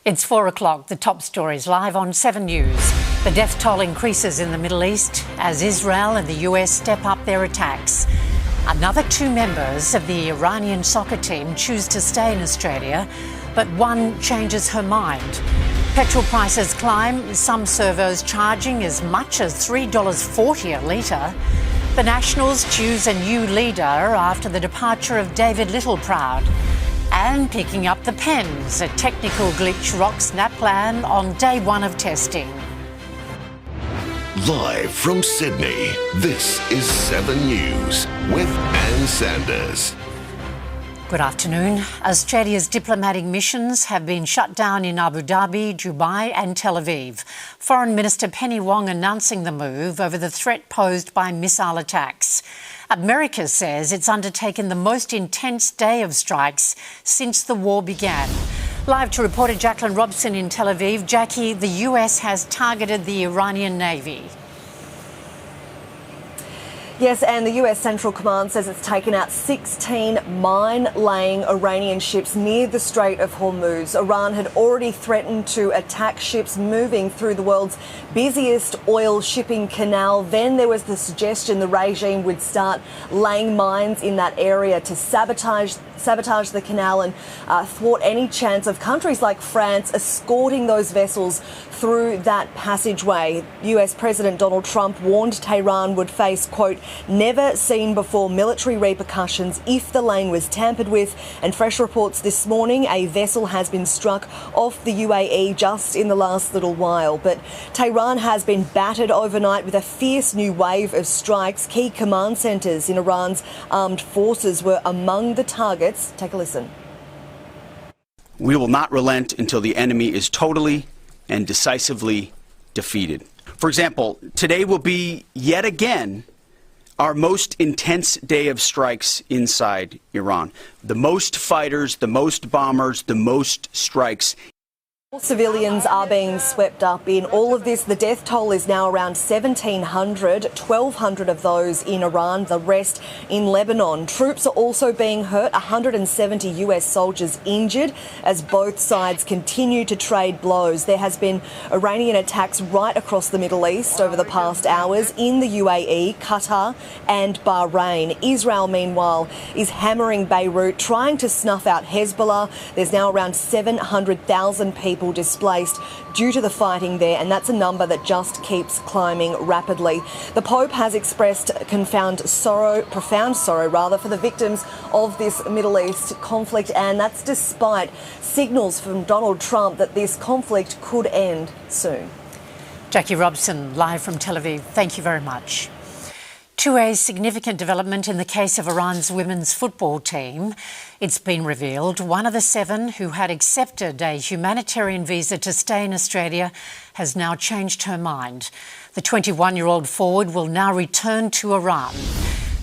It's 4 o'clock. The top stories live on 7 News. The death toll increases in the Middle East as Israel and the US step up their attacks. Another 2 members of the Iranian soccer team choose to stay in Australia, but one changes her mind. Petrol prices climb, some servos charging as much as $3.40 a litre. The Nationals choose a new leader after the departure of David Littleproud. And picking up the pens, a technical glitch rocks NAPLAN on day 1 of testing. Live from Sydney, this is 7 News with Ann Sanders. Good afternoon. Australia's diplomatic missions have been shut down in Abu Dhabi, Dubai and Tel Aviv. Foreign Minister Penny Wong announcing the move over the threat posed by missile attacks. America says it's undertaken the most intense day of strikes since the war began. Live to reporter Jacqueline Robson in Tel Aviv. Jackie, the US has targeted the Iranian Navy. Yes, and the US Central Command says it's taken out 16 mine-laying Iranian ships near the Strait of Hormuz. Iran had already threatened to attack ships moving through the world's busiest oil shipping canal. Then there was the suggestion the regime would start laying mines in that area to sabotage the canal and thwart any chance of countries like France escorting those vessels through that passageway. US President Donald Trump warned Tehran would face, quote, never seen before military repercussions if the lane was tampered with. And fresh reports this morning, a vessel has been struck off the UAE just in the last little while. But Tehran has been battered overnight with a fierce new wave of strikes. Key command centres in Iran's armed forces were among the targets. Take a listen. We will not relent until the enemy is totally and decisively defeated. For example, today will be yet again our most intense day of strikes inside Iran. The most fighters, the most bombers, the most strikes. Civilians are being swept up in all of this. The death toll is now around 1,700, 1,200 of those in Iran, the rest in Lebanon. Troops are also being hurt, 170 US soldiers injured as both sides continue to trade blows. There has been Iranian attacks right across the Middle East over the past hours in the UAE, Qatar and Bahrain. Israel, meanwhile, is hammering Beirut, trying to snuff out Hezbollah. There's now around 700,000 people displaced due to the fighting there, and that's a number that just keeps climbing rapidly. The Pope has expressed profound sorrow for the victims of this Middle East conflict, and that's despite signals from Donald Trump that this conflict could end soon. Jackie Robson, live from Tel Aviv. Thank you very much. To a significant development in the case of Iran's women's football team. It's been revealed one of the 7 who had accepted a humanitarian visa to stay in Australia has now changed her mind. The 21-year-old forward will now return to Iran.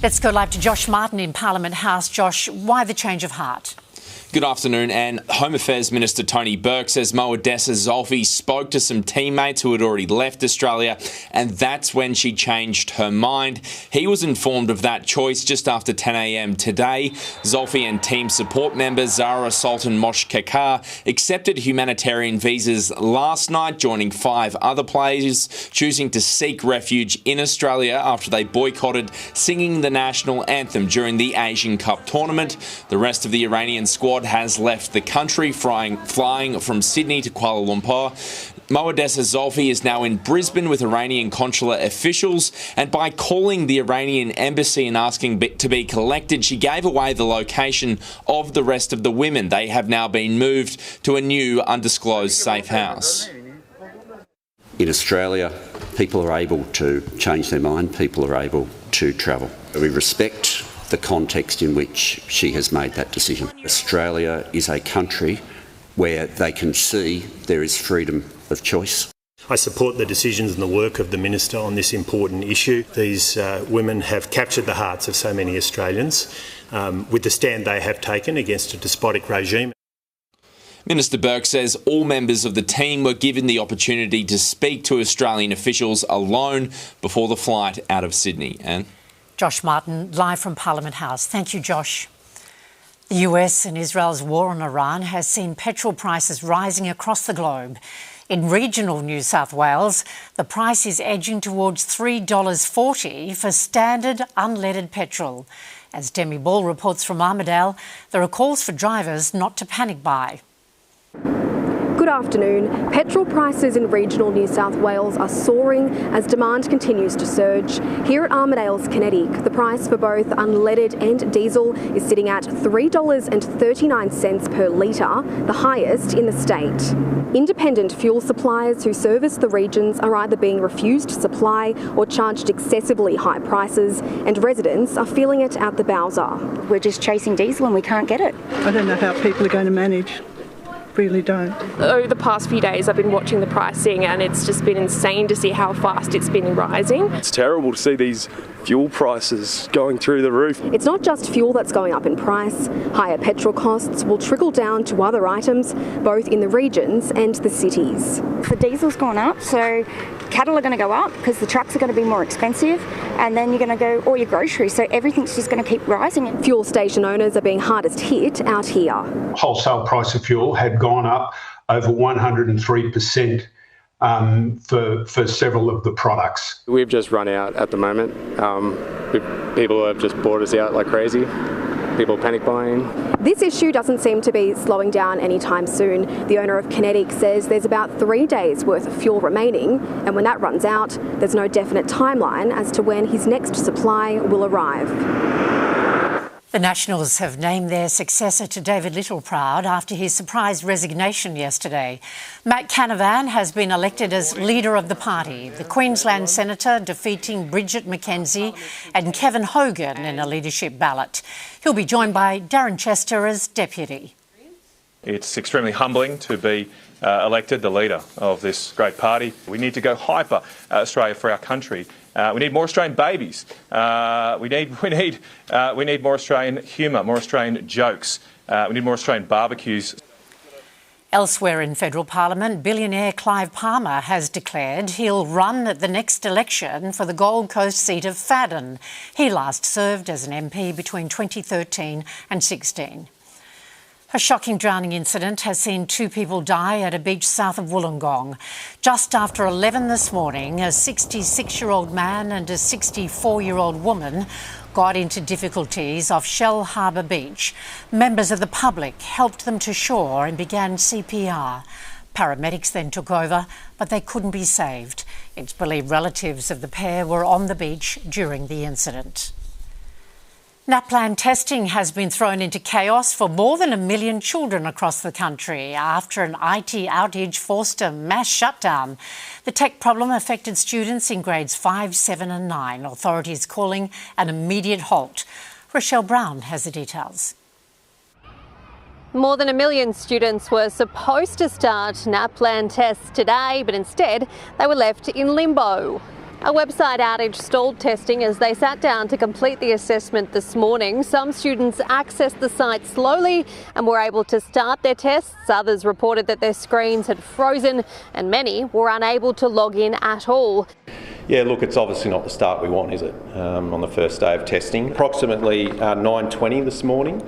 Let's go live to Josh Martin in Parliament House. Josh, why the change of heart? Good afternoon, and Home Affairs Minister Tony Burke says Moadessa Zolfi spoke to some teammates who had already left Australia, and that's when she changed her mind. He was informed of that choice just after 10 a.m. today. Zolfi and team support member Zara Sultan Moshkekar accepted humanitarian visas last night, joining 5 other players choosing to seek refuge in Australia after they boycotted singing the national anthem during the Asian Cup tournament. The rest of the Iranian squad has left the country, flying from Sydney to Kuala Lumpur. Moadessa Zolfi is now in Brisbane with Iranian consular officials, and by calling the Iranian embassy and asking to be collected, she gave away the location of the rest of the women. They have now been moved to a new undisclosed safe house. In Australia, people are able to change their mind, people are able to travel. We respect the context in which she has made that decision. Australia is a country where they can see there is freedom of choice. I support the decisions and the work of the Minister on this important issue. These women have captured the hearts of so many Australians with the stand they have taken against a despotic regime. Minister Burke says all members of the team were given the opportunity to speak to Australian officials alone before the flight out of Sydney. And Josh Martin, live from Parliament House. Thank you, Josh. The US and Israel's war on Iran has seen petrol prices rising across the globe. In regional New South Wales, the price is edging towards $3.40 for standard unleaded petrol. As Demi Ball reports from Armidale, there are calls for drivers not to panic buy. Good afternoon. Petrol prices in regional New South Wales are soaring as demand continues to surge. Here at Armidale's Kinetic, the price for both unleaded and diesel is sitting at $3.39 per litre, the highest in the state. Independent fuel suppliers who service the regions are either being refused supply or charged excessively high prices, and residents are feeling it at the bowser. We're just chasing diesel and we can't get it. I don't know how people are going to manage. Really don't. Over the past few days I've been watching the pricing and it's just been insane to see how fast it's been rising. It's terrible to see these fuel prices going through the roof. It's not just fuel that's going up in price. Higher petrol costs will trickle down to other items, both in the regions and the cities. The diesel's gone up, so cattle are going to go up because the trucks are going to be more expensive, and then you're going to go all your groceries, so everything's just going to keep rising. Fuel station owners are being hardest hit out here. Wholesale price of fuel had gone up over 103% for several of the products. We've just run out at the moment. People have just bought us out like crazy. People panic buying. This issue doesn't seem to be slowing down anytime soon. The owner of Kinetic says there's about 3 days worth of fuel remaining, and when that runs out, there's no definite timeline as to when his next supply will arrive. The Nationals have named their successor to David Littleproud after his surprise resignation yesterday. Matt Canavan has been elected as leader of the party, the Queensland Senator defeating Bridget McKenzie and Kevin Hogan in a leadership ballot. He'll be joined by Darren Chester as deputy. It's extremely humbling to be elected the leader of this great party. We need to go hyper Australia for our country. We need more Australian babies. We need more Australian humour, more Australian jokes. We need more Australian barbecues. Elsewhere in federal parliament, billionaire Clive Palmer has declared he'll run at the next election for the Gold Coast seat of Fadden. He last served as an MP between 2013 and 16. A shocking drowning incident has seen 2 people die at a beach south of Wollongong. Just after 11 this morning, a 66-year-old man and a 64-year-old woman got into difficulties off Shell Harbour Beach. Members of the public helped them to shore and began CPR. Paramedics then took over, but they couldn't be saved. It's believed relatives of the pair were on the beach during the incident. NAPLAN testing has been thrown into chaos for more than 1 million children across the country after an IT outage forced a mass shutdown. The tech problem affected students in grades 5, 7 and 9, authorities calling an immediate halt. Rochelle Brown has the details. More than 1 million students were supposed to start NAPLAN tests today, but instead they were left in limbo. A website outage stalled testing as they sat down to complete the assessment this morning. Some students accessed the site slowly and were able to start their tests. Others reported that their screens had frozen and many were unable to log in at all. Yeah, look, it's obviously not the start we want, is it, on the first day of testing. Approximately 9:20 this morning,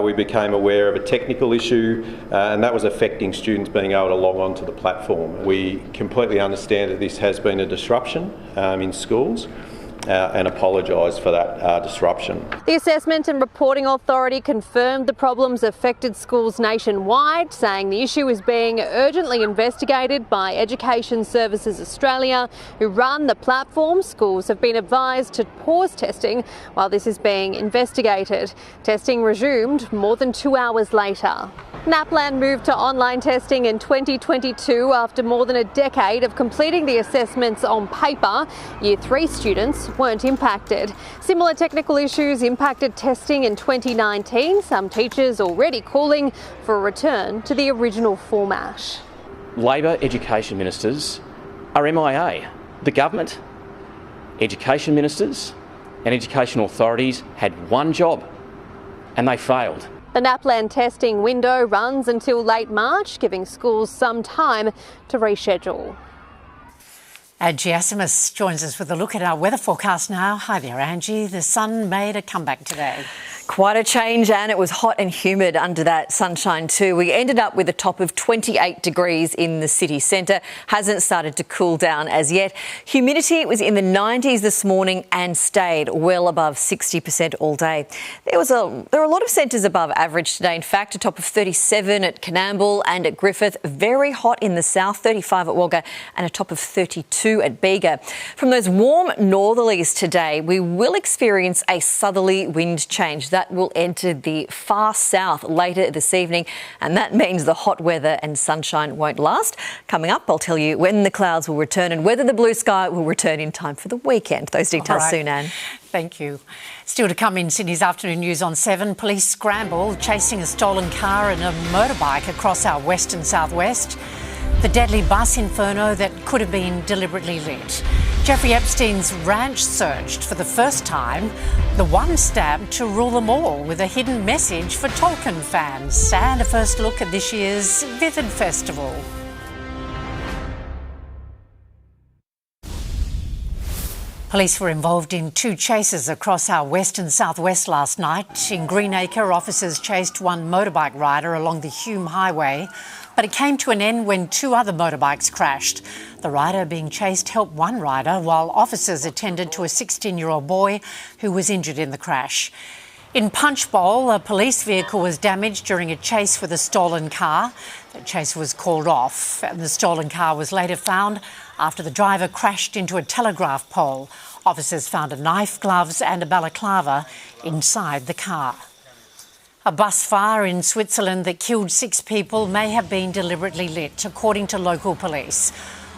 we became aware of a technical issue and that was affecting students being able to log on to the platform. We completely understand that this has been a disruption in schools and apologise for that disruption. The Assessment and Reporting Authority confirmed the problems affected schools nationwide, saying the issue is being urgently investigated by Education Services Australia, who run the platform. Schools have been advised to pause testing while this is being investigated. Testing resumed more than 2 hours later. NAPLAN moved to online testing in 2022 after more than a decade of completing the assessments on paper. Year 3 students weren't impacted. Similar technical issues impacted testing in 2019, some teachers already calling for a return to the original format. Labor education ministers are MIA. The government, education ministers and education authorities had one job and they failed. The NAPLAN testing window runs until late March, giving schools some time to reschedule. Angie Asimus joins us with a look at our weather forecast now. Hi there, Angie. The sun made a comeback today. Quite a change, and it was hot and humid under that sunshine too. We ended up with a top of 28 degrees in the city centre. Hasn't started to cool down as yet. Humidity was in the 90s this morning and stayed well above 60% all day. There were a lot of centres above average today. In fact, a top of 37 at Canamble and at Griffith. Very hot in the south, 35 at Wagga, and a top of 32 at Bega. From those warm northerlies today, we will experience a southerly wind change. That will enter the far south later this evening, and that means the hot weather and sunshine won't last. Coming up, I'll tell you when the clouds will return and whether the blue sky will return in time for the weekend. Those details soon, Anne. Thank you. Still to come in Sydney's afternoon news on 7. Police scramble chasing a stolen car and a motorbike across our west and southwest. The deadly bus inferno that could have been deliberately lit. Jeffrey Epstein's ranch searched for the first time. The one stab to rule them all, with a hidden message for Tolkien fans. And a first look at this year's Vivid Festival. Police were involved in 2 chases across our west and southwest last night. In Greenacre, officers chased one motorbike rider along the Hume Highway, but it came to an end when 2 other motorbikes crashed. The rider being chased helped one rider, while officers attended to a 16-year-old boy who was injured in the crash. In Punchbowl, a police vehicle was damaged during a chase with a stolen car. The chase was called off, and the stolen car was later found after the driver crashed into a telegraph pole. Officers found a knife, gloves and a balaclava inside the car. A bus fire in Switzerland that killed 6 people may have been deliberately lit, according to local police.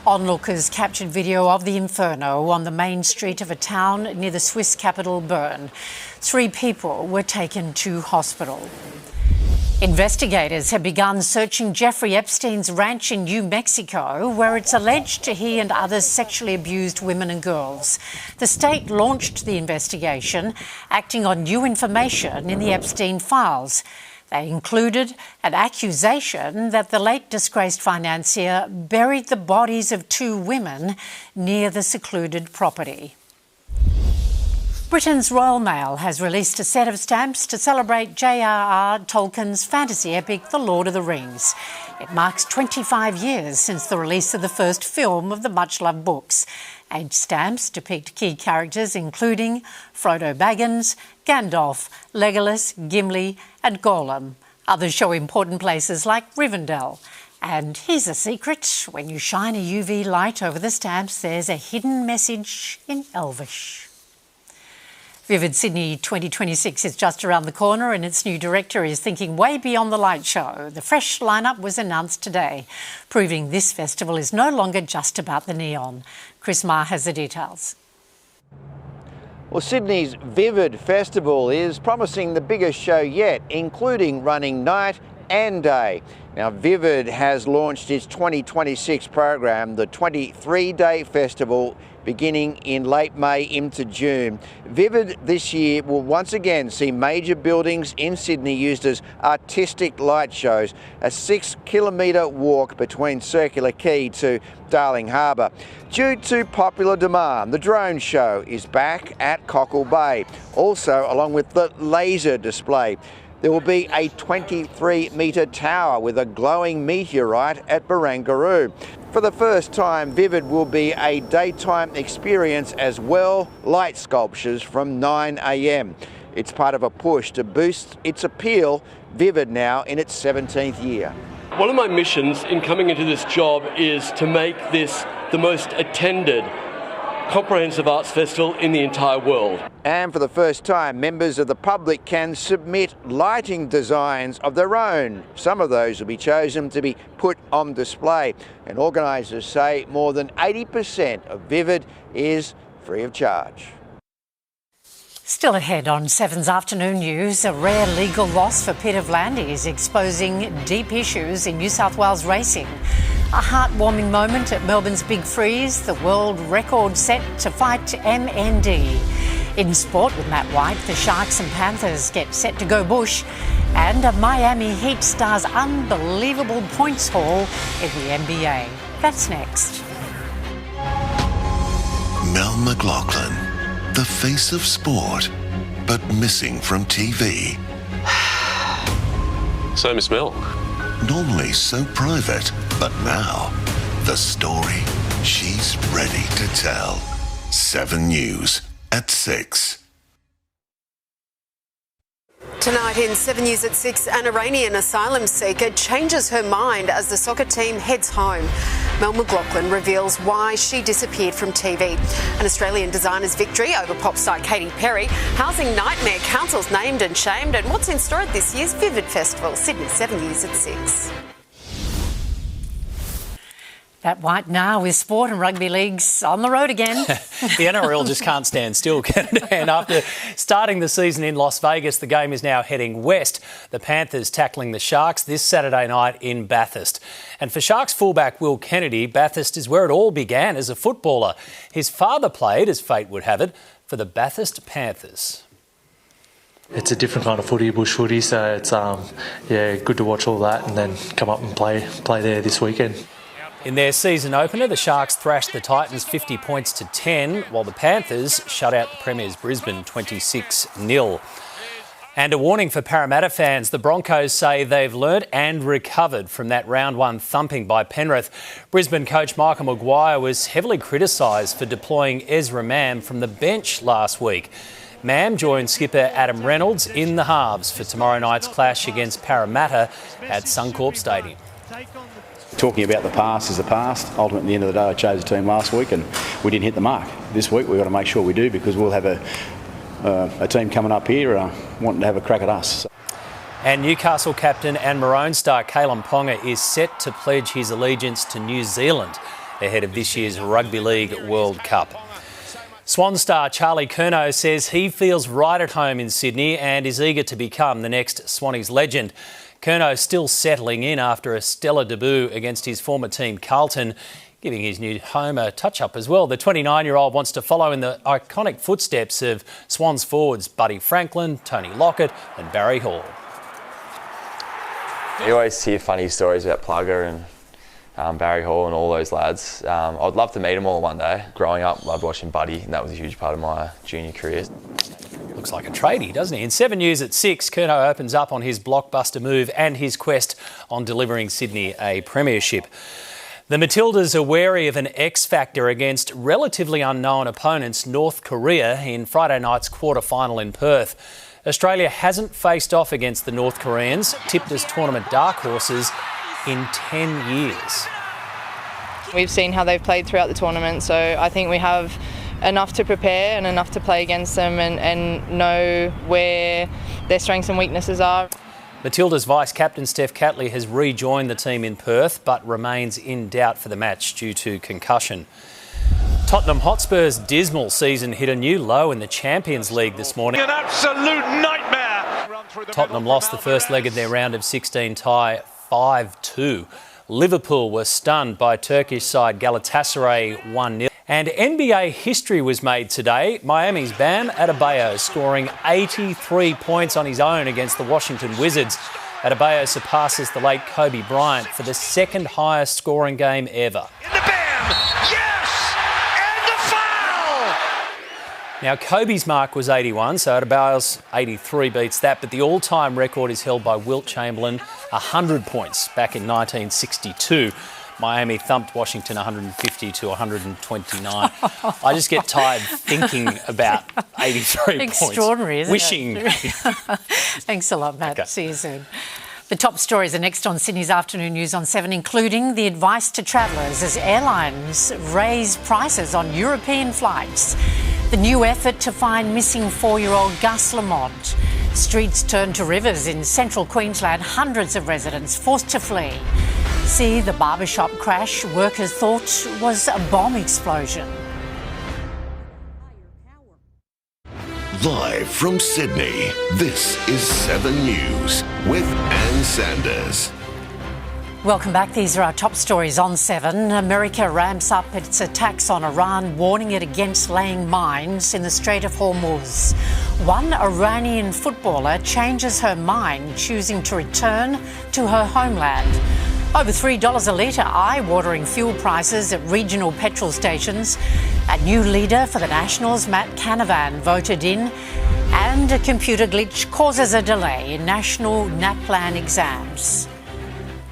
Onlookers captured video of the inferno on the main street of a town near the Swiss capital, Bern. 3 people were taken to hospital. Investigators have begun searching Jeffrey Epstein's ranch in New Mexico, where it's alleged he and others sexually abused women and girls. The state launched the investigation, acting on new information in the Epstein files. They included an accusation that the late disgraced financier buried the bodies of 2 women near the secluded property. Britain's Royal Mail has released a set of stamps to celebrate J.R.R. Tolkien's fantasy epic The Lord of the Rings. It marks 25 years since the release of the first film of the much-loved books. Aged stamps depict key characters including Frodo Baggins, Gandalf, Legolas, Gimli and Gollum. Others show important places like Rivendell. And here's a secret: when you shine a UV light over the stamps, there's a hidden message in Elvish. Vivid Sydney 2026 is just around the corner, and its new director is thinking way beyond the light show. The fresh lineup was announced today, proving this festival is no longer just about the neon. Chris Marr has the details. Well, Sydney's Vivid Festival is promising the biggest show yet, including running night and day. Now, Vivid has launched its 2026 program, the 23-day festival, beginning in late May into June. Vivid this year will once again see major buildings in Sydney used as artistic light shows, a 6-kilometre walk between Circular Quay to Darling Harbour. Due to popular demand, the drone show is back at Cockle Bay, also along with the laser display. There will be a 23-metre tower with a glowing meteorite at Barangaroo. For the first time, Vivid will be a daytime experience as well, light sculptures from 9 a.m. It's part of a push to boost its appeal. Vivid now in its 17th year. One of my missions in coming into this job is to make this the most attended comprehensive arts festival in the entire world. And for the first time, members of the public can submit lighting designs of their own. Some of those will be chosen to be put on display. And organisers say more than 80% of Vivid is free of charge. Still ahead on 7's afternoon news, a rare legal loss for Peter V'landys, exposing deep issues in New South Wales racing. A heartwarming moment at Melbourne's Big Freeze, the world record set to fight MND. In sport with Matt White, the Sharks and Panthers get set to go bush, and a Miami Heat star's unbelievable points haul in the NBA. That's next. Mel McLaughlin, the face of sport, but missing from TV. So, Miss Mel. Normally so private, but now, the story she's ready to tell. 7 News at 6. Tonight in 7 News at 6, an Iranian asylum seeker changes her mind as the soccer team heads home. Mel McLaughlin reveals why she disappeared from TV. An Australian designer's victory over pop star Katy Perry. Housing nightmare councils named and shamed. And what's in store at this year's Vivid Festival. Sydney, 7 News at 6. That white now with sport and rugby leagues on the road again. The NRL just can't stand still, can it? And after starting the season in Las Vegas, the game is now heading west. The Panthers tackling the Sharks this Saturday night in Bathurst. And for Sharks fullback Will Kennedy, Bathurst is where it all began as a footballer. His father played, as fate would have it, for the Bathurst Panthers. It's a different kind of footy, bush footy, so it's good to watch all that and then come up and play there this weekend. In their season opener, the Sharks thrashed the Titans 50 points to 10, while the Panthers shut out the Premiers Brisbane 26-0. And a warning for Parramatta fans. The Broncos say they've learnt and recovered from that round 1 thumping by Penrith. Brisbane coach Michael Maguire was heavily criticised for deploying Ezra Mam from the bench last week. Mam joined skipper Adam Reynolds in the halves for tomorrow night's clash against Parramatta at Suncorp Stadium. Talking about the past is the past. Ultimately, at the end of the day, I chose a team last week and we didn't hit the mark. This week, we've got to make sure we do, because we'll have a team coming up here wanting to have a crack at us. And Newcastle captain and Maroon star Kalyn Ponga is set to pledge his allegiance to New Zealand ahead of this year's Rugby League World Cup. Swan star Charlie Curnow says he feels right at home in Sydney and is eager to become the next Swannies legend. Curnow still settling in after a stellar debut against his former team Carlton, giving his new home a touch-up as well. The 29-year-old wants to follow in the iconic footsteps of Swans forwards Buddy Franklin, Tony Lockett and Barry Hall. You always hear funny stories about Plugger and Barry Hall and all those lads. I'd love to meet them all one day. Growing up, loved watching Buddy, and that was a huge part of my junior career. Looks like a tradie, doesn't he? In 7 News at 6, Curnow opens up on his blockbuster move and his quest on delivering Sydney a premiership. The Matildas are wary of an X factor against relatively unknown opponents North Korea in Friday night's quarter-final in Perth. Australia hasn't faced off against the North Koreans, tipped as tournament dark horses, in 10 years. We've seen how they've played throughout the tournament, so I think we have enough to prepare and enough to play against them and know where their strengths and weaknesses are. Matilda's vice-captain Steph Catley has rejoined the team in Perth but remains in doubt for the match due to concussion. Tottenham Hotspur's dismal season hit a new low in the Champions League this morning. An absolute nightmare! Tottenham lost the first leg of their round of 16 tie 5-2. Liverpool were stunned by Turkish side Galatasaray 1-0. And NBA history was made today. Miami's Bam Adebayo scoring 83 points on his own against the Washington Wizards. Adebayo surpasses the late Kobe Bryant for the second highest scoring game ever. Now, Kobe's mark was 81, so Adebayo's 83 beats that, but the all-time record is held by Wilt Chamberlain, 100 points back in 1962. Miami thumped Washington 150 to 129. I just get tired thinking about 83 points. Extraordinary, isn't Wishing. it? Thanks a lot, Matt. Okay. See you soon. The top stories are next on Sydney's Afternoon News on 7, including the advice to travellers as airlines raise prices on European flights. The new effort to find missing 4-year-old Gus Lamont. Streets turned to rivers in central Queensland, hundreds of residents forced to flee. See the barbershop crash workers thought was a bomb explosion. Live from Sydney, this is 7 News with Ann Sanders. Welcome back. These are our top stories on 7. America ramps up its attacks on Iran, warning it against laying mines in the Strait of Hormuz. One Iranian footballer changes her mind, choosing to return to her homeland. Over $3 a litre, eye-watering fuel prices at regional petrol stations. A new leader for the Nationals, Matt Canavan, voted in. And a computer glitch causes a delay in national NAPLAN exams.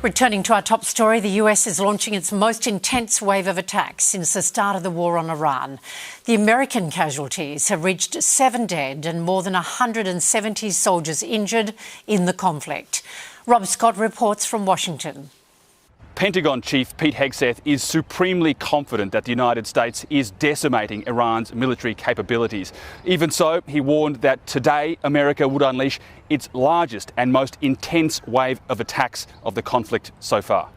Returning to our top story, the US is launching its most intense wave of attacks since the start of the war on Iran. The American casualties have reached 7 dead and more than 170 soldiers injured in the conflict. Rob Scott reports from Washington. Pentagon Chief Pete Hegseth is supremely confident that the United States is decimating Iran's military capabilities. Even so, he warned that today America would unleash its largest and most intense wave of attacks of the conflict so far.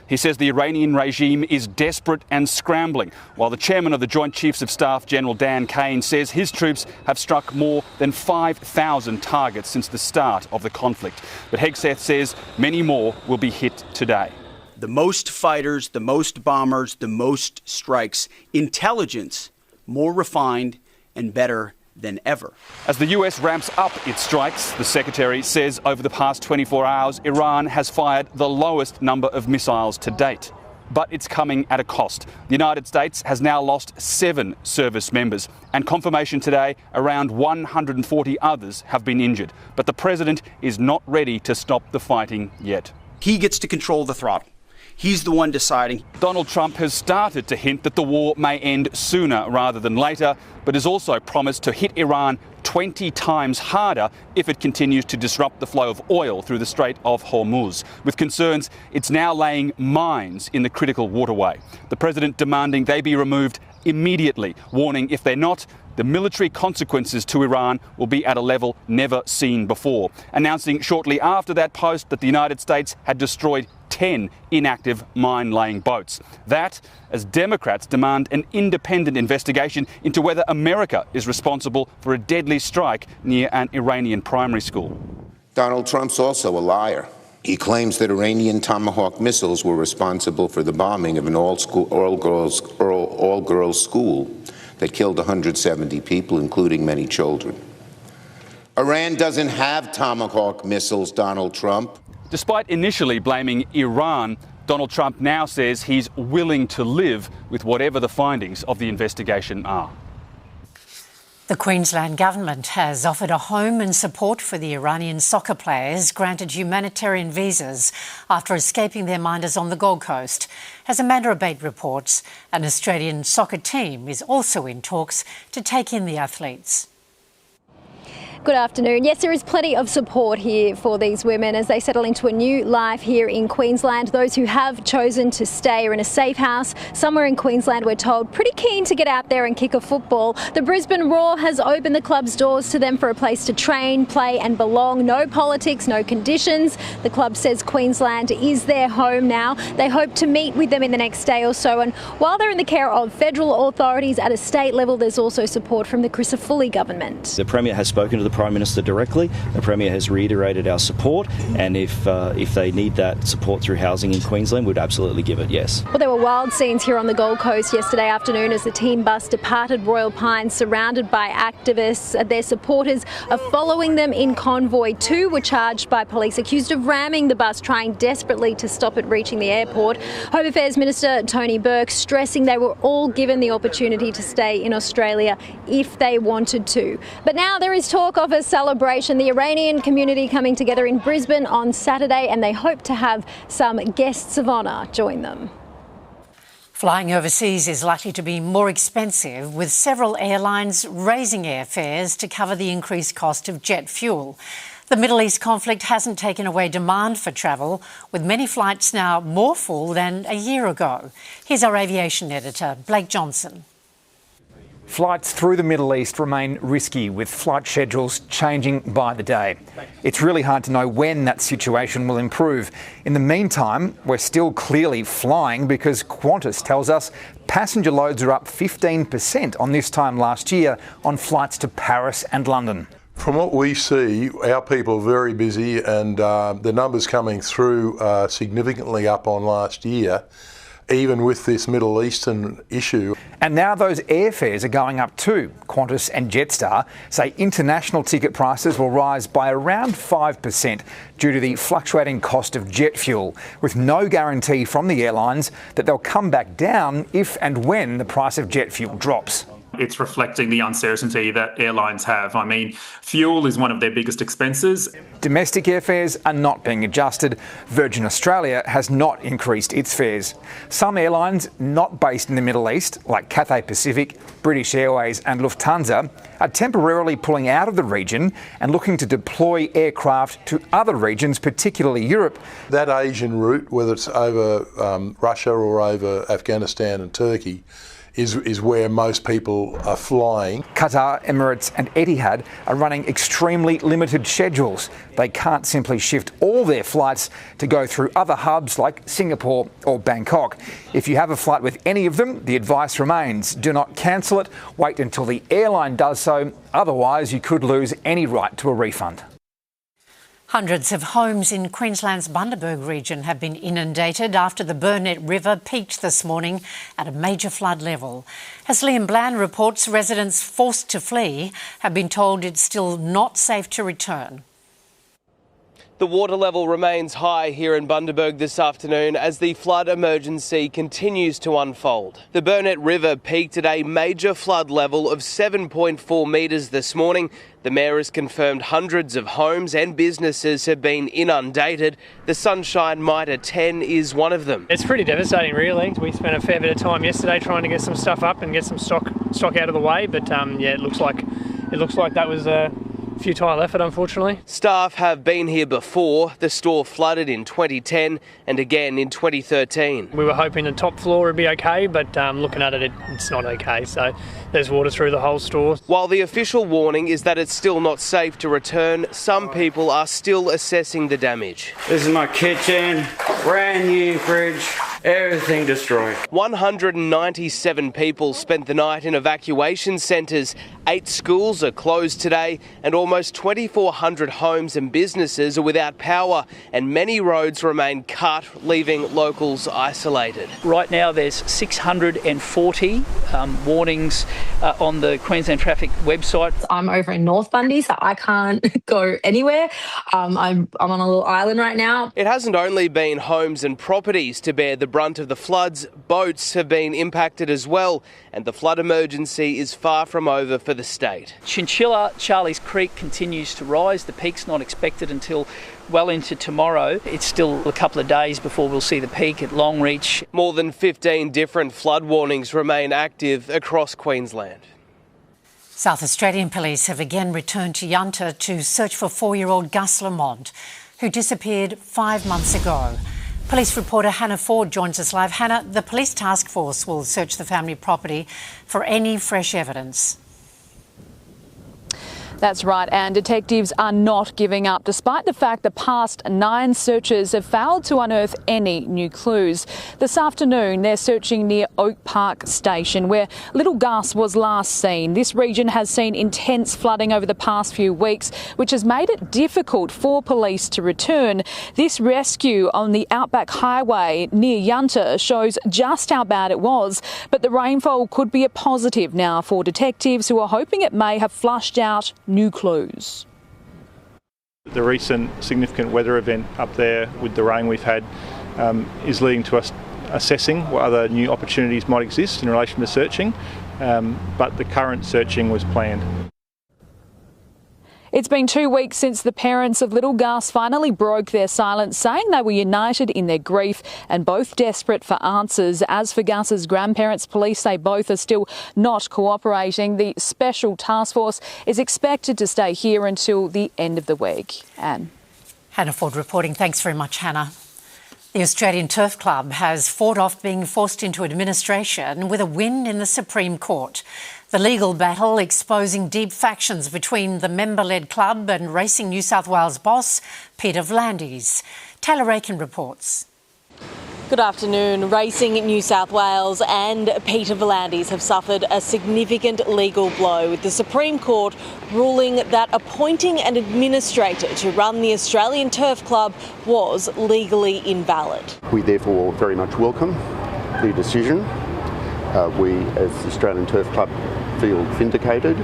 He says the Iranian regime is desperate and scrambling, while the chairman of the Joint Chiefs of Staff, General Dan Kane, says his troops have struck more than 5,000 targets since the start of the conflict. But Hegseth says many more will be hit today. The most fighters, the most bombers, the most strikes. Intelligence more refined and better than ever. As the US ramps up its strikes, the Secretary says over the past 24 hours, Iran has fired the lowest number of missiles to date. But it's coming at a cost. The United States has now lost 7 service members, and confirmation today around 140 others have been injured. But the President is not ready to stop the fighting yet. He gets to control the throttle. He's the one deciding. Donald Trump has started to hint that the war may end sooner rather than later, but has also promised to hit Iran 20 times harder if it continues to disrupt the flow of oil through the Strait of Hormuz, with concerns it's now laying mines in the critical waterway. The president demanding they be removed immediately, warning if they're not, the military consequences to Iran will be at a level never seen before, announcing shortly after that post that the United States had destroyed 10 inactive mine-laying boats. That, as Democrats demand an independent investigation into whether America is responsible for a deadly strike near an Iranian primary school. Donald Trump's also a liar. He claims that Iranian Tomahawk missiles were responsible for the bombing of an all-girls school that killed 170 people, including many children. Iran doesn't have Tomahawk missiles, Donald Trump. Despite initially blaming Iran, Donald Trump now says he's willing to live with whatever the findings of the investigation are. The Queensland government has offered a home and support for the Iranian soccer players granted humanitarian visas after escaping their minders on the Gold Coast. As Amanda Abate reports, an Australian soccer team is also in talks to take in the athletes. Good afternoon. Yes, there is plenty of support here for these women as they settle into a new life here in Queensland. Those who have chosen to stay are in a safe house somewhere in Queensland, we're told, pretty keen to get out there and kick a football. The Brisbane Roar has opened the club's doors to them for a place to train, play and belong. No politics, no conditions. The club says Queensland is their home now. They hope to meet with them in the next day or so. And while they're in the care of federal authorities at a state level, there's also support from the Crisafulli government. The Premier has spoken to the Prime Minister directly. The Premier has reiterated our support, and if they need that support through housing in Queensland, we'd absolutely give it, yes. Well, there were wild scenes here on the Gold Coast yesterday afternoon as the team bus departed Royal Pines, surrounded by activists. Their supporters are following them in convoy. 2 were charged by police, accused of ramming the bus, trying desperately to stop it reaching the airport. Home Affairs Minister Tony Burke stressing they were all given the opportunity to stay in Australia if they wanted to. But now there is talk of a celebration, the Iranian community coming together in Brisbane on Saturday, and they hope to have some guests of honour join them. Flying overseas is likely to be more expensive, with several airlines raising airfares to cover the increased cost of jet fuel. The Middle East conflict hasn't taken away demand for travel, with many flights now more full than a year ago. Here's our aviation editor, Blake Johnson. Flights through the Middle East remain risky, with flight schedules changing by the day. It's really hard to know when that situation will improve. In the meantime, we're still clearly flying because Qantas tells us passenger loads are up 15% on this time last year on flights to Paris and London. From what we see, our people are very busy, and the numbers coming through are significantly up on last year. even with this Middle Eastern issue. And now those airfares are going up too. Qantas and Jetstar say international ticket prices will rise by around 5% due to the fluctuating cost of jet fuel, with no guarantee from the airlines that they'll come back down if and when the price of jet fuel drops. It's reflecting the uncertainty that airlines have. I mean, fuel is one of their biggest expenses. Domestic airfares are not being adjusted. Virgin Australia has not increased its fares. Some airlines not based in the Middle East, like Cathay Pacific, British Airways and Lufthansa, are temporarily pulling out of the region and looking to deploy aircraft to other regions, particularly Europe. That Asian route, whether it's over Russia or over Afghanistan and Turkey, is where most people are flying. Qatar, Emirates and Etihad are running extremely limited schedules. They can't simply shift all their flights to go through other hubs like Singapore or Bangkok. If you have a flight with any of them, the advice remains: do not cancel it, wait until the airline does so, otherwise you could lose any right to a refund. Hundreds of homes in Queensland's Bundaberg region have been inundated after the Burnett River peaked this morning at a major flood level. As Liam Bland reports, residents forced to flee have been told it's still not safe to return. The water level remains high here in Bundaberg this afternoon as the flood emergency continues to unfold. The Burnett River peaked at a major flood level of 7.4 metres this morning. The Mayor has confirmed hundreds of homes and businesses have been inundated. The Sunshine Mitre 10 is one of them. It's pretty devastating, really. We spent a fair bit of time yesterday trying to get some stuff up and get some stock out of the way, but yeah, it looks like that was a futile effort, unfortunately. Staff have been here before. The store flooded in 2010 and again in 2013. We were hoping the top floor would be okay, but looking at it, it's not okay. So there's water through the whole store. While the official warning is that it's still not safe to return, some people are still assessing the damage. This is my kitchen, brand new fridge. Everything destroyed. 197 people spent the night in evacuation centres. 8 schools are closed today and almost 2,400 homes and businesses are without power and many roads remain cut, leaving locals isolated. Right now there's 640 warnings on the Queensland Traffic website. I'm over in North Bundy, so I can't go anywhere. I'm on a little island right now. It hasn't only been homes and properties to bear the brunt of the floods, boats have been impacted as well, and the flood emergency is far from over for the state. Chinchilla, Charlie's Creek continues to rise. The peak's not expected until well into tomorrow. It's still a couple of days before we'll see the peak at Longreach. More than 15 different flood warnings remain active across Queensland. South Australian police have again returned to Yunta to search for 4-year-old Gus Lamont, who disappeared 5 months ago. Police reporter Hannah Ford joins us live. Hannah, the police task force will search the family property for any fresh evidence. That's right, and detectives are not giving up, despite the fact the past 9 searches have failed to unearth any new clues. This afternoon, they're searching near Oak Park Station, where little Gus was last seen. This region has seen intense flooding over the past few weeks, which has made it difficult for police to return. This rescue on the Outback Highway near Yunta shows just how bad it was, but the rainfall could be a positive now for detectives who are hoping it may have flushed out new clues. The recent significant weather event up there with the rain we've had is leading to us assessing what other new opportunities might exist in relation to searching, but the current searching was planned. It's been 2 weeks since the parents of little Gus finally broke their silence, saying they were united in their grief and both desperate for answers. As for Gus's grandparents, police say both are still not cooperating. The special task force is expected to stay here until the end of the week. Anne. Hannah Ford reporting. Thanks very much, Hannah. The Australian Turf Club has fought off being forced into administration with a win in the Supreme Court. The legal battle exposing deep factions between the member-led club and Racing New South Wales boss Peter V'landys. Taylor Aiken reports. Good afternoon. Racing New South Wales and Peter V'landys have suffered a significant legal blow, with the Supreme Court ruling that appointing an administrator to run the Australian Turf Club was legally invalid. We therefore very much welcome the decision. We, as the Australian Turf Club, feel vindicated,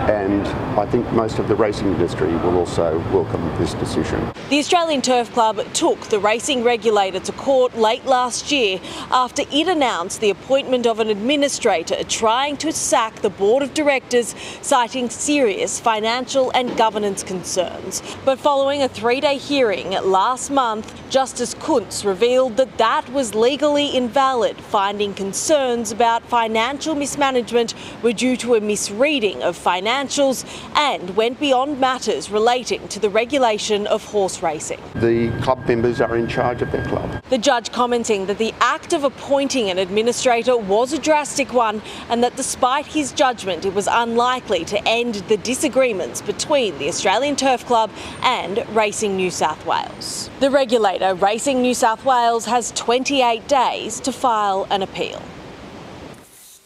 and I think most of the racing industry will also welcome this decision. The Australian Turf Club took the racing regulator to court late last year after it announced the appointment of an administrator trying to sack the board of directors, citing serious financial and governance concerns. But following a 3-day hearing last month, Justice Kuntz revealed that that was legally invalid, finding concerns about financial mismanagement were due to a misreading of financials and went beyond matters relating to the regulation of horse racing. The club members are in charge of their club. The judge commenting that the act of appointing an administrator was a drastic one and that despite his judgment it was unlikely to end the disagreements between the Australian Turf Club and Racing New South Wales. The regulator, Racing New South Wales, has 28 days to file an appeal.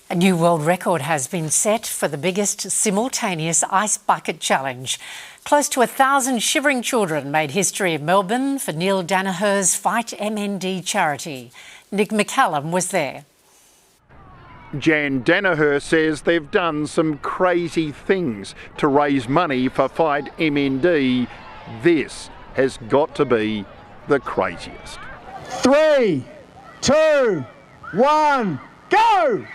A new world record has been set for the biggest simultaneous ice bucket challenge. Close to 1,000 shivering children made history in Melbourne for Neil Danaher's Fight MND charity. Nick McCallum was there. Jan Danaher says they've done some crazy things to raise money for Fight MND. This has got to be the craziest. 3, 2, 1, go!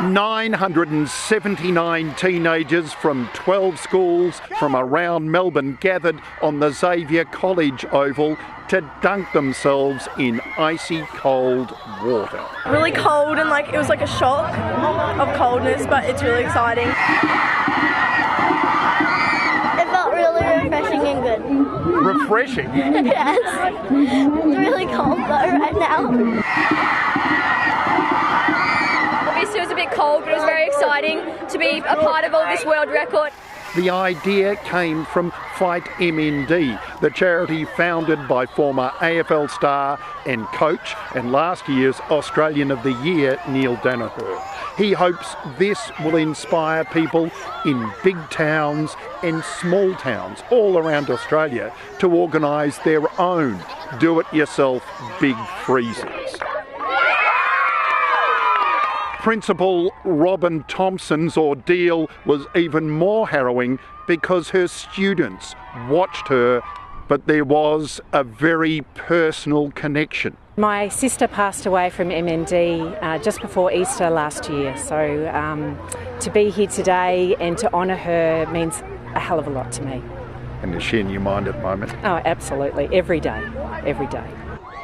979 teenagers from 12 schools from around Melbourne gathered on the Xavier College Oval to dunk themselves in icy cold water. Really cold and it was like a shock of coldness, but it's really exciting. It felt really refreshing and good. Refreshing? Yes. It's really cold though right now. Obviously it was a bit cold, but it was very exciting to be a part of all this world record. The idea came from Fight MND, the charity founded by former AFL star and coach and last year's Australian of the Year, Neil Danaher. He hopes this will inspire people in big towns and small towns all around Australia to organise their own do-it-yourself big freezers. Principal Robin Thompson's ordeal was even more harrowing because her students watched her, but there was a very personal connection. My sister passed away from MND just before Easter last year, so to be here today and to honour her means a hell of a lot to me. And is she in your mind at the moment? Oh, absolutely, every day, every day.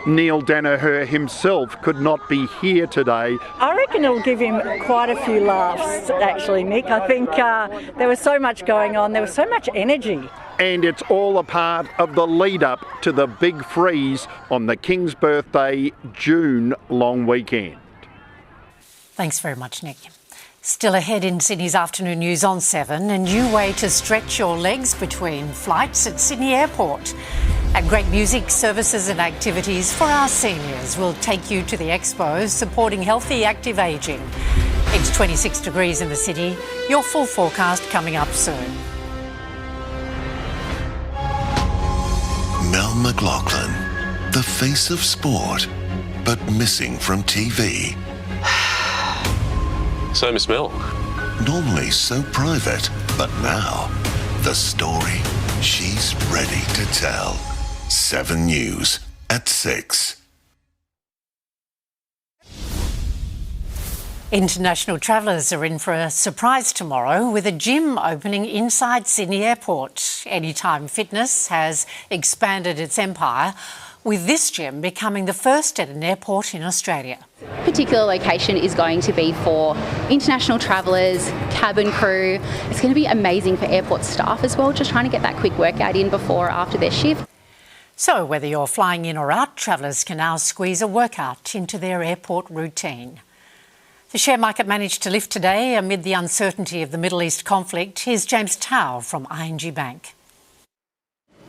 Neil Danaher himself could not be here today. I reckon it'll give him quite a few laughs, actually, Nick. I think there was so much going on, there was so much energy. And it's all a part of the lead-up to the big freeze on the King's birthday, June long weekend. Thanks very much, Nick. Still ahead in Sydney's afternoon news on 7, a new way to stretch your legs between flights at Sydney Airport. And great music, services and activities for our seniors will take you to the expo supporting healthy, active ageing. It's 26 degrees in the city. Your full forecast coming up soon. Mel McLaughlin, the face of sport, but missing from TV. So, Miss Mel. Normally so private, but now the story she's ready to tell. 7 News at 6. International travellers are in for a surprise tomorrow with a gym opening inside Sydney Airport. Anytime Fitness has expanded its empire, with this gym becoming the first at an airport in Australia. Particular location is going to be for international travellers, cabin crew. It's going to be amazing for airport staff as well, just trying to get that quick workout in before or after their shift. So whether you're flying in or out, travellers can now squeeze a workout into their airport routine. The share market managed to lift today amid the uncertainty of the Middle East conflict. Here's James Tao from ING Bank.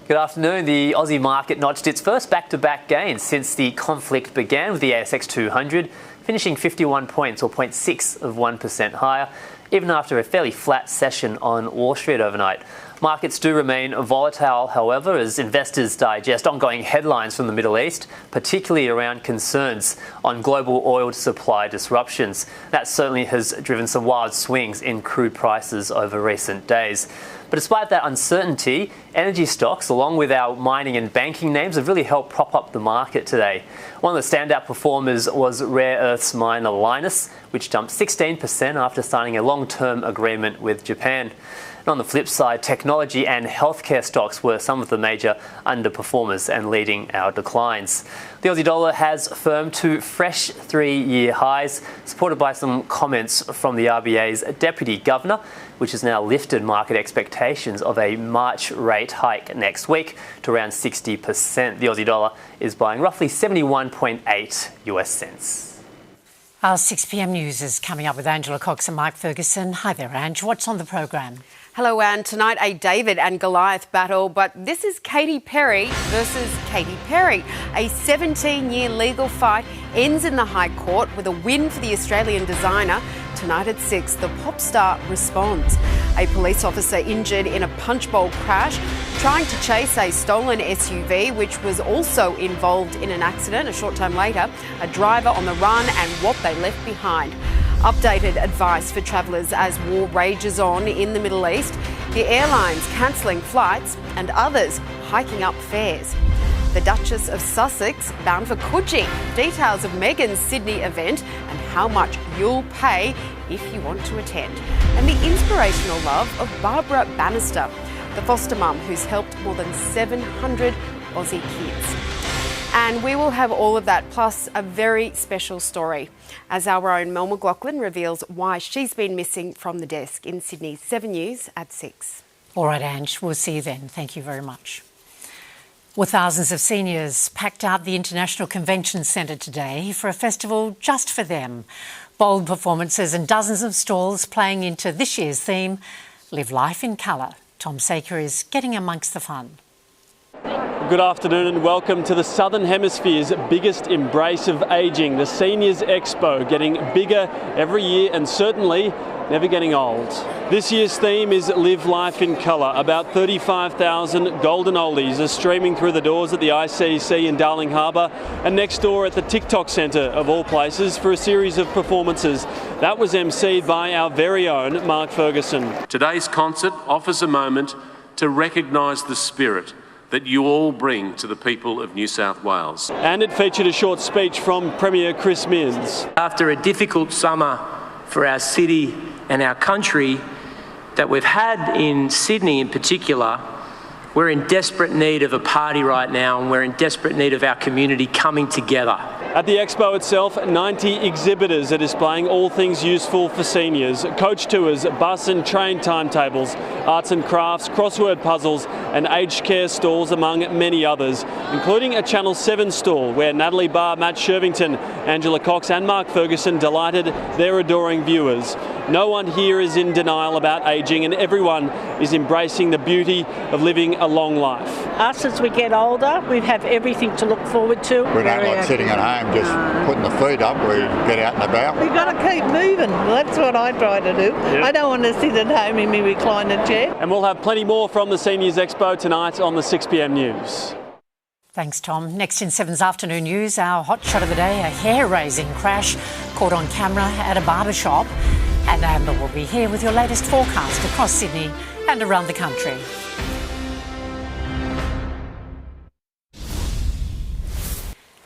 Good afternoon. The Aussie market notched its first back-to-back gains since the conflict began, with the ASX 200 finishing 51 points or 0.6% higher, even after a fairly flat session on Wall Street overnight. Markets do remain volatile, however, as investors digest ongoing headlines from the Middle East, particularly around concerns on global oil supply disruptions. That certainly has driven some wild swings in crude prices over recent days. But despite that uncertainty, energy stocks, along with our mining and banking names, have really helped prop up the market today. One of the standout performers was rare earths miner Linus, which jumped 16% after signing a long-term agreement with Japan. And on the flip side, technology and healthcare stocks were some of the major underperformers and leading our declines. The Aussie dollar has firmed to fresh 3-year highs, supported by some comments from the RBA's Deputy Governor, which has now lifted market expectations of a March rate hike next week to around 60%. The Aussie dollar is buying roughly 71.8 US cents. Our 6 p.m. news is coming up with Angela Cox and Mike Ferguson. Hi there, Ange. What's on the program? Hello, Anne. Tonight, a David and Goliath battle, but this is Katy Perry versus Katy Perry. A 17-year legal fight ends in the High Court with a win for the Australian designer. Tonight at 6, the pop star responds. A police officer injured in a punch bowl crash trying to chase a stolen SUV, which was also involved in an accident. A short time later, a driver on the run and what they left behind. Updated advice for travellers as war rages on in the Middle East. The airlines cancelling flights and others hiking up fares. The Duchess of Sussex bound for Coogee. Details of Meghan's Sydney event and how much you'll pay if you want to attend. And the inspirational love of Barbara Bannister, the foster mum who's helped more than 700 Aussie kids. And we will have all of that, plus a very special story, as our own Mel McLaughlin reveals why she's been missing from the desk in Sydney's 7 News at 6. All right, Ange, we'll see you then. Thank you very much. Well, thousands of seniors packed out the International Convention Centre today for a festival just for them. Bold performances and dozens of stalls playing into this year's theme, Live Life in Colour. Tom Saker is getting amongst the fun. Good afternoon and welcome to the Southern Hemisphere's biggest embrace of ageing, the Seniors Expo, getting bigger every year and certainly never getting old. This year's theme is Live Life in Colour. About 35,000 golden oldies are streaming through the doors at the ICC in Darling Harbour and next door at the TikTok Centre of all places for a series of performances. That was emceed by our very own Mark Ferguson. Today's concert offers a moment to recognise the spirit that you all bring to the people of New South Wales. And it featured a short speech from Premier Chris Minns. After a difficult summer for our city and our country that we've had in Sydney in particular, we're in desperate need of a party right now, and we're in desperate need of our community coming together. At the expo itself, 90 exhibitors are displaying all things useful for seniors. Coach tours, bus and train timetables, arts and crafts, crossword puzzles and aged care stalls among many others, including a Channel 7 stall where Natalie Barr, Matt Shervington, Angela Cox and Mark Ferguson delighted their adoring viewers. No one here is in denial about ageing and everyone is embracing the beauty of living a long life. Us, as we get older, we have everything to look forward to. We don't like sitting at home just putting the feet up. We get out and about. We've got to keep moving. That's what I try to do. Yep. I don't want to sit at home in my recliner chair. And we'll have plenty more from the Seniors Expo tonight on the 6 p.m. news. Thanks, Tom. Next in 7's afternoon news, our hot shot of the day, a hair-raising crash caught on camera at a barber shop. And Amber will be here with your latest forecast across Sydney and around the country.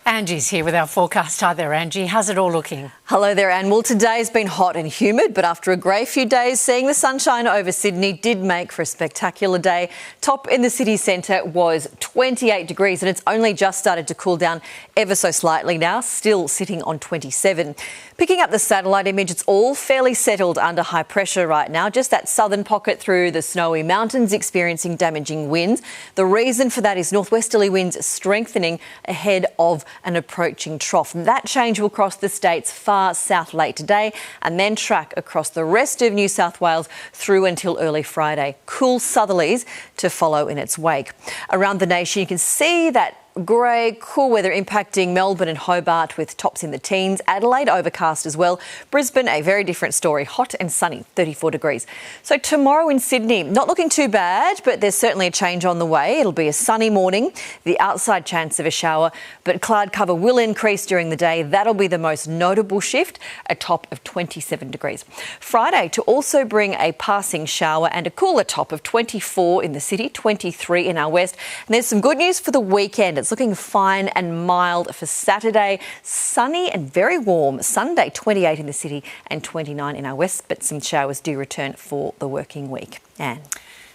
Angie's here with our forecast. Hi there, Angie. How's it all looking? Hello there, Anne. Well, today's been hot and humid, but after a grey few days, seeing the sunshine over Sydney did make for a spectacular day. Top in the city centre was 28 degrees, and it's only just started to cool down ever so slightly now, still sitting on 27. Picking up the satellite image, it's all fairly settled under high pressure right now. Just that southern pocket through the snowy mountains experiencing damaging winds. The reason for that is northwesterly winds strengthening ahead of an approaching trough. And that change will cross the state's far south late today and then track across the rest of New South Wales through until early Friday. Cool southerlies to follow in its wake. Around the nation, you can see that grey, cool weather impacting Melbourne and Hobart with tops in the teens. Adelaide overcast as well. Brisbane, a very different story. Hot and sunny, 34 degrees. So tomorrow in Sydney, not looking too bad, but there's certainly a change on the way. It'll be a sunny morning, the outside chance of a shower, but cloud cover will increase during the day. That'll be the most notable shift, a top of 27 degrees. Friday to also bring a passing shower and a cooler top of 24 in the city, 23 in our west. And there's some good news for the weekend. It's looking fine and mild for Saturday. Sunny and very warm. Sunday, 28 in the city and 29 in our west, but some showers do return for the working week. Anne.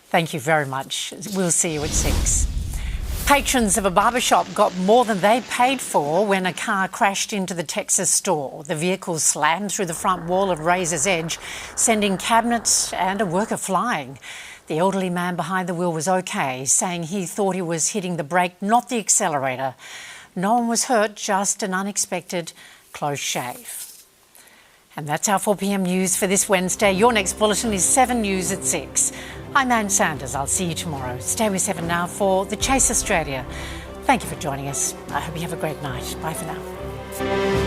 Thank you very much. We'll see you at 6. Patrons of a barbershop got more than they paid for when a car crashed into the Texas store. The vehicle slammed through the front wall of Razor's Edge, sending cabinets and a worker flying. The elderly man behind the wheel was okay, saying he thought he was hitting the brake, not the accelerator. No one was hurt, just an unexpected close shave. And that's our 4 p.m. news for this Wednesday. Your next bulletin is 7 News at 6. I'm Anne Sanders. I'll see you tomorrow. Stay with 7 now for The Chase Australia. Thank you for joining us. I hope you have a great night. Bye for now.